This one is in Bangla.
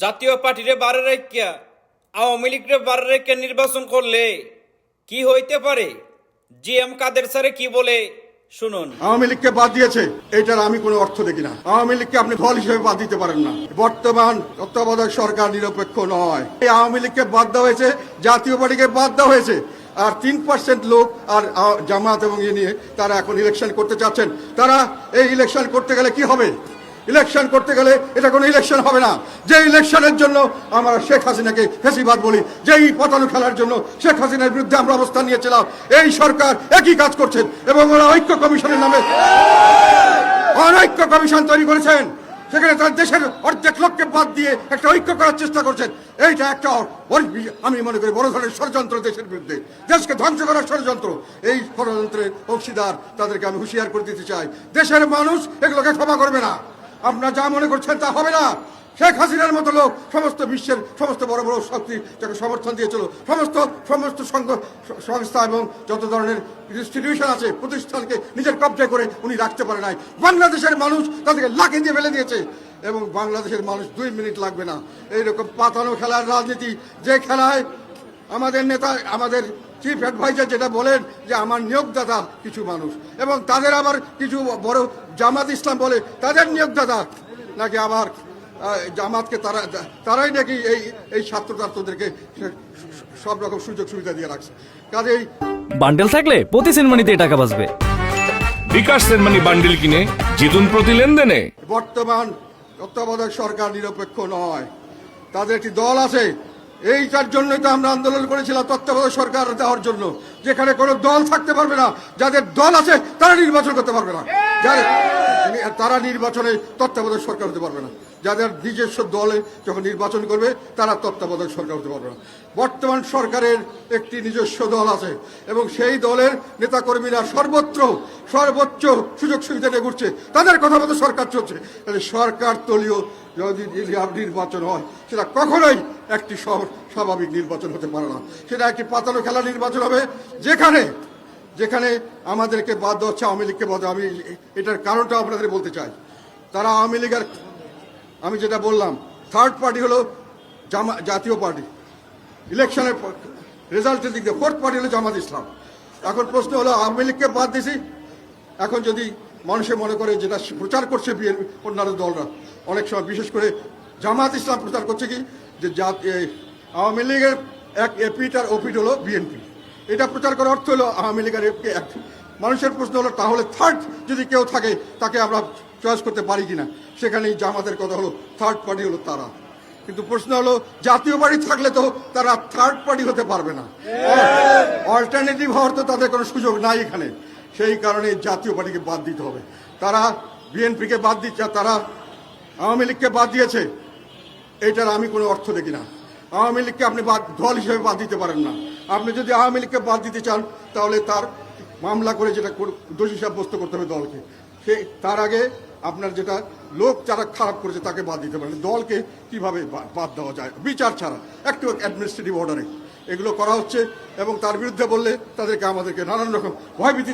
জাতীয় পার্টিরে বারে রাখিয়া আওয়ামী লীগরে বারে রাখিয়া নির্বাচন করলে কি হইতে পারে? জিএম কাদের স্যারে কি বলে শুনুন। আওয়ামী লীগকে বাদ দিয়েছে, এটার আমি কোনো অর্থ দেখি না। আওয়ামী লীগকে আপনি দল হিসেবে বাদ দিতে পারেন না। বর্তমান তত্ত্বাবধায়ক সরকার নিরপেক্ষ নয়। এই আওয়ামী লীগকে বাদ দেওয়া হয়েছে, জাতীয় পার্টিকে বাদ দেওয়া হয়েছে, আর 3% লোক আর জামাত এবং ইয়ে নিয়ে তারা এখন ইলেকশন করতে চাচ্ছেন। তারা এই ইলেকশন করতে গেলে কি হবে? ইলেকশন করতে গেলে এটা কোনো ইলেকশন হবে না। যে ইলেকশনের জন্য আমরা শেখ হাসিনাকে ফেসিবাদ বলি, যেই পতানো খেলার জন্য শেখ হাসিনার বিরুদ্ধে আমরা অবস্থান নিয়েছিলাম, এই সরকার একই কাজ করছেন এবং ওরা ঐক্য কমিশনের নামে অনৈক্য কমিশন তৈরি করেছেন। সেখানে তার দেশের অর্ধেক লোককে বাদ দিয়ে একটা ঐক্য করার চেষ্টা করছেন। এইটা একটা আমি মনে করি বড় ধরনের ষড়যন্ত্র, দেশের বিরুদ্ধে, দেশকে ধ্বংস করার ষড়যন্ত্র। এই ষড়যন্ত্রের অংশীদার তাদেরকে আমি হুঁশিয়ার করে দিতে চাই। দেশের মানুষ এগুলোকে ক্ষমা করবে না। আপনারা যা মনে করছেন তা হবে না। শেখ হাসিনার মতো লোক সমস্ত বিশ্বের সমস্ত বড় বড় শক্তি যাকে সমর্থন দিয়েছিল, সমস্ত সংস্থা এবং যত ধরনের ইনস্টিটিউশন আছে, প্রতিষ্ঠানকে নিজের কবজায় করে উনি রাখতে পারে নাই। বাংলাদেশের মানুষ তাদেরকে লাঠি দিয়ে ফেলে দিয়েছে এবং বাংলাদেশের মানুষ 2 মিনিট লাগবে না। এইরকম পাতানো খেলার রাজনীতি, যে খেলায় আমাদের নেতা, আমাদের চিফ অ্যাডভাইজার যেটা বলেন যে আমার নিয়োগদাতা কিছু মানুষ, এবং তাদের আবার কিছু বড় জামাত ইসলাম বলে তাদের নিয়োগদাতা নাকি আবার জামাতকে তারাই নাকি এই ছাত্রদেরকে সব রকম সুযোগ সুবিধা দিয়ে রাখছে। কাজেই বান্ডেল থাকলে প্রতি সেনমানিতে টাকা বাঁচবে। বিকাশ সেনমানি বান্ডেল কিনে জিতুন প্রতি লেনদেনে। বর্তমান তত্ত্বাবধায়ক সরকার নিরপেক্ষ নয়, তাদের একটি দল আছে। এইটার জন্যই তো আমরা আন্দোলন করেছিলাম, তত্ত্বাবধায়ক সরকার দেওয়ার জন্য, যেখানে কোনো দল থাকতে পারবে না। যাদের দল আছে তারা নির্বাচন করতে পারবে না, তারা নির্বাচনে তত্ত্বাবধায়ক সরকার হতে পারবে না। যাদের নিজস্ব দলে যখন নির্বাচন করবে তারা তত্ত্বাবধায়ক সরকার হতে পারবে না। বর্তমান সরকারের একটি নিজস্ব দল আছে এবং সেই দলের নেতাকর্মীরা সর্বোচ্চ সুযোগ সুবিধা নিয়ে ঘুরছে, তাদের কথা মতো সরকার চলছে। তাহলে সরকার দলীয় যদি নির্বাচন হয় সেটা কখনোই একটি স্বাভাবিক নির্বাচন হতে পারে না। সেটা একটি পাতানো খেলা নির্বাচন হবে, যেখানে আমাদেরকে বাদ দেওয়া হচ্ছে, আওয়ামী লীগকে বাদ। আমি এটার কারণটা আপনাদের বলতে চাই। তারা আওয়ামী লীগের, আমি যেটা বললাম, থার্ড পার্টি হলো জাতীয় পার্টি, ইলেকশনের রেজাল্টের দিক দিয়ে। ফোর্থ পার্টি হলো জামাত ইসলাম। এখন প্রশ্ন হলো আওয়ামী লীগকে বাদ দিছি, এখন যদি মানুষে মনে করে যেটা প্রচার করছে অন্যান্য দলরা, অনেক সময় বিশেষ করে জামাত ইসলাম প্রচার করছে কি যে আওয়ামী লীগের এক এপিট আর ওপিট হলো বিএনপি। এটা প্রচার করার অর্থ হলো আওয়ামী লীগের এক। মানুষের প্রশ্ন হলো তাহলে থার্ড যদি কেউ থাকে তাকে আমরা চয়েস করতে পারি কিনা। সেখানেই জামাতের কথা হলো থার্ড পার্টি হলো তারা। কিন্তু প্রশ্ন হলো জাতীয় পার্টি থাকলে তো তারা থার্ড পার্টি হতে পারবে না, অল্টারনেটিভ হওয়ার তো তাদের কোনো সুযোগ নাই এখানে। সেই কারণে জাতীয় পার্টিকে বাদ দিতে হবে। তারা বিএনপিকে বাদ দিচ্ছে, তারা আওয়ামী লীগকে বাদ দিয়েছে, এটার আমি কোনো অর্থ দেখি না। আওয়ামী লীগকে আপনি দল হিসেবে বাদ দিতে পারেন না। আপনি যদি আওয়ামী লীগকে বাদ দিতে চান তাহলে তার মামলা করে যেটা দোষী সাব্যস্ত করতে হবে দলকে। তার আগে আপনার যেটা লোক যারা খারাপ করেছে তাকে বাদ দিতে পারেন। দলকে কিভাবে বাদ দেওয়া যায় বিচার ছাড়া, একটু অ্যাডমিনিস্ট্রেটিভ অর্ডারে এগুলো করা হচ্ছে, এবং তার বিরুদ্ধে বললে আমাদেরকে নানান রকম ভয়ভীতি